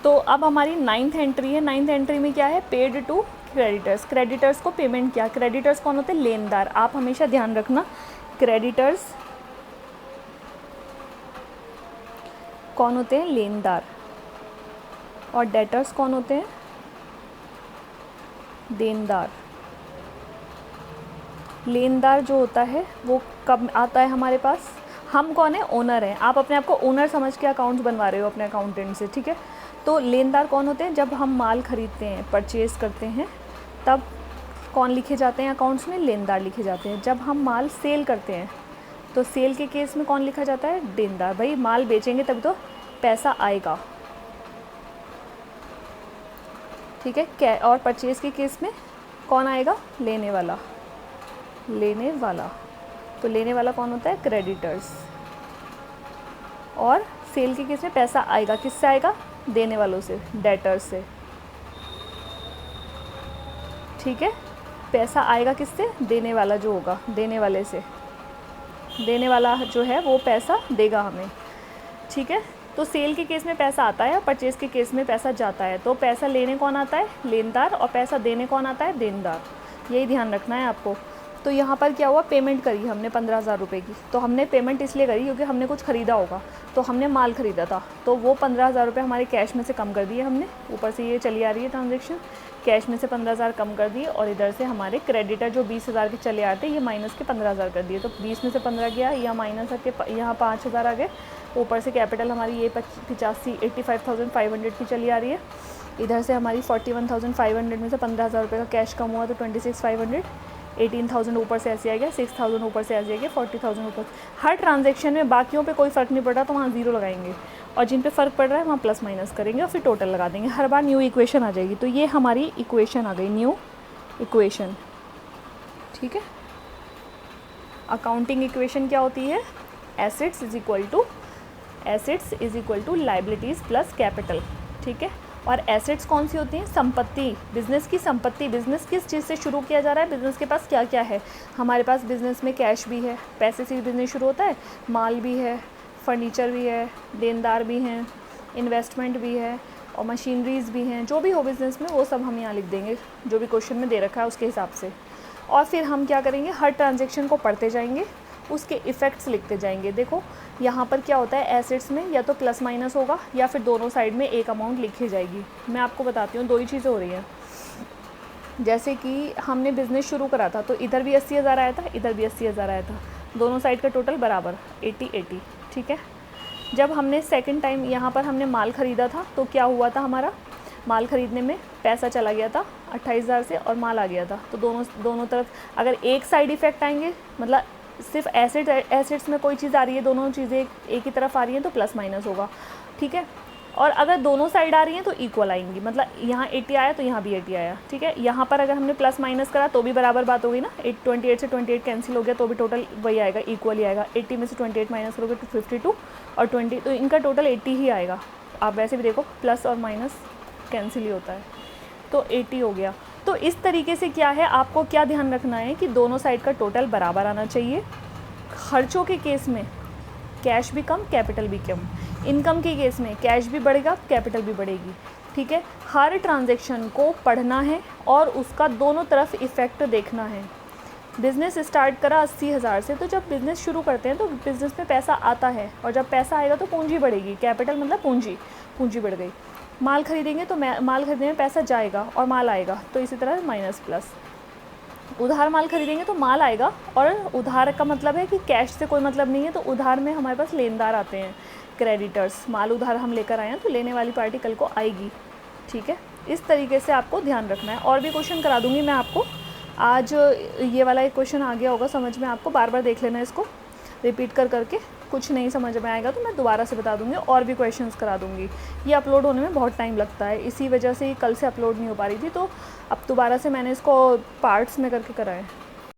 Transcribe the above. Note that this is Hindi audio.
तो अब हमारी 9th एंट्री है। 9th एंट्री में क्या है, पेड टू क्रेडिटर्स। क्रेडिटर्स को पेमेंट किया। क्रेडिटर्स कौन होते हैं, लेनदार। आप हमेशा ध्यान रखना, क्रेडिटर्स कौन होते हैं, लेनदार। और डेटर्स कौन होते हैं, देनदार। लेनदार जो होता है वो कब आता है हमारे पास, हम कौन है, ओनर हैं। आप अपने आप को ओनर समझ के अकाउंट्स बनवा रहे हो अपने अकाउंटेंट से, ठीक है। तो लेनदार कौन होते हैं, जब हम माल खरीदते हैं, परचेज़ करते हैं, तब कौन लिखे जाते हैं अकाउंट्स में, लेनदार लिखे जाते हैं। जब हम माल सेल करते हैं तो सेल के केस में कौन लिखा जाता है, देनदार। भाई माल बेचेंगे तभी तो पैसा आएगा, ठीक है। और परचेज़ के केस में कौन आएगा, लेने वाला। लेने वाला, तो लेने वाला कौन होता है, क्रेडिटर्स। और सेल के केस में पैसा आएगा, किससे आएगा, देने वालों से, डेटर्स से, ठीक है। पैसा आएगा किससे, देने वाला जो होगा, देने वाले से। देने वाला जो है वो पैसा देगा हमें, ठीक है। तो सेल के केस में पैसा आता है और परचेज़ के केस में पैसा जाता है। तो पैसा लेने कौन आता है, लेनदार, और पैसा देने कौन आता है, देनदार। यही ध्यान रखना है आपको। तो यहाँ पर क्या हुआ, पेमेंट करी हमने 15,000 रुपये की। तो हमने पेमेंट इसलिए करी क्योंकि हमने कुछ ख़रीदा होगा, तो हमने माल ख़रीदा था, तो वो 15,000 रुपये हमारे कैश में से कम कर दिए हमने। ऊपर से ये चली आ रही है ट्रांजेक्शन, कैश में से 15,000 कम कर दिए, और इधर से हमारे क्रेडिटर जो 20,000 के चले आते ये माइनस के 15,000 कर दिए। तो 20 में से 15 गया, या माइनस के यहाँ 5,000 आ गए। ऊपर से कैपिटल हमारी ये 85,500 की चली आ रही है। इधर से हमारी 41,500 में से 15,000 रुपये का कैश कम हुआ, तो 26,500। 18,000 ऊपर से ऐसे आ गया, 6,000 ऊपर से ऐसे आ गया, 40,000 ऊपर। हर ट्रांजेक्शन में बाकियों पे कोई फ़र्क नहीं पड़ रहा तो वहाँ ज़ीरो लगाएंगे, और जिन पे फ़र्क पड़ रहा है वहाँ प्लस माइनस करेंगे, और फिर टोटल लगा देंगे। हर बार न्यू इक्वेशन आ जाएगी। तो ये हमारी इक्वेशन आ गई, न्यू इक्वेशन, ठीक है। अकाउंटिंग इक्वेशन क्या होती है, assets is equal to liabilities plus capital, ठीक है। और एसेट्स कौन सी होती हैं, संपत्ति, बिज़नेस की संपत्ति। बिज़नेस किस चीज़ से शुरू किया जा रहा है, बिज़नेस के पास क्या क्या है। हमारे पास बिज़नेस में कैश भी है, पैसे से बिज़नेस शुरू होता है, माल भी है, फर्नीचर भी है, देनदार भी हैं, इन्वेस्टमेंट भी है, और मशीनरीज़ भी हैं। जो भी हो बिज़नेस में वो सब हम यहाँ लिख देंगे, जो भी क्वेश्चन में दे रखा है उसके हिसाब से। और फिर हम क्या करेंगे, हर ट्रांजेक्शन को पढ़ते जाएंगे, उसके इफ़ेक्ट्स लिखते जाएंगे। देखो यहाँ पर क्या होता है, एसेट्स में या तो प्लस माइनस होगा, या फिर दोनों साइड में एक अमाउंट लिखी जाएगी। मैं आपको बताती हूँ, दो ही चीज़ें हो रही हैं। जैसे कि हमने बिज़नेस शुरू करा था, तो इधर भी 80,000 आया था, इधर भी 80,000 आया था, दोनों साइड का टोटल बराबर 80-80, ठीक है। जब हमने सेकंड टाइम यहाँ पर हमने माल ख़रीदा था, तो क्या हुआ था, हमारा माल ख़रीदने में पैसा चला गया था 28,000 से, और माल आ गया था। तो दोनों तरफ अगर एक साइड इफ़ेक्ट आएंगे, मतलब सिर्फ एसेट्स में कोई चीज़ आ रही है, दोनों चीज़ें एक ही तरफ आ रही हैं, तो प्लस माइनस होगा, ठीक है। और अगर दोनों साइड आ रही हैं तो इक्वल आएंगी, मतलब यहाँ 80 आया तो यहाँ भी 80 आया, ठीक है। यहाँ पर अगर हमने प्लस माइनस करा तो भी बराबर बात होगी ना, 28 से 28 कैंसिल हो गया तो भी टोटल वही आएगा, इक्वल ही आएगा। 80 में से 28 माइनस करोगे तो 52, और 20, तो इनका टोटल 80 ही आएगा। आप वैसे भी देखो, प्लस और माइनस कैंसिल ही होता है, तो 80 हो गया। तो इस तरीके से क्या है, आपको क्या ध्यान रखना है कि दोनों साइड का टोटल बराबर आना चाहिए। खर्चों के केस में कैश भी कम, कैपिटल भी कम। इनकम के केस में कैश भी बढ़ेगा, कैपिटल भी बढ़ेगी, ठीक है। हर ट्रांजैक्शन को पढ़ना है और उसका दोनों तरफ इफ़ेक्ट देखना है। बिज़नेस स्टार्ट करा 80,000 से, तो जब बिज़नेस शुरू करते हैं तो बिज़नेस में पैसा आता है, और जब पैसा आएगा तो पूंजी बढ़ेगी। कैपिटल मतलब पूंजी बढ़ गई। माल खरीदेंगे तो माल खरीदने में पैसा जाएगा और माल आएगा, तो इसी तरह माइनस प्लस। उधार माल खरीदेंगे तो माल आएगा, और उधार का मतलब है कि कैश से कोई मतलब नहीं है, तो उधार में हमारे पास लेनदार आते हैं, क्रेडिटर्स। माल उधार हम लेकर आए हैं तो लेने वाली पार्टी कल को आएगी, ठीक है। इस तरीके से आपको ध्यान रखना है। और भी क्वेश्चन करा दूंगी मैं आपको। आज ये वाला एक क्वेश्चन आ गया होगा समझ में आपको, बार बार देख लेना इसको, रिपीट करके। कुछ नहीं समझ में आएगा तो मैं दोबारा से बता दूंगी, और भी क्वेश्चंस करा दूंगी। ये अपलोड होने में बहुत टाइम लगता है, इसी वजह से कल से अपलोड नहीं हो पा रही थी, तो अब दोबारा से मैंने इसको पार्ट्स में करके कराए।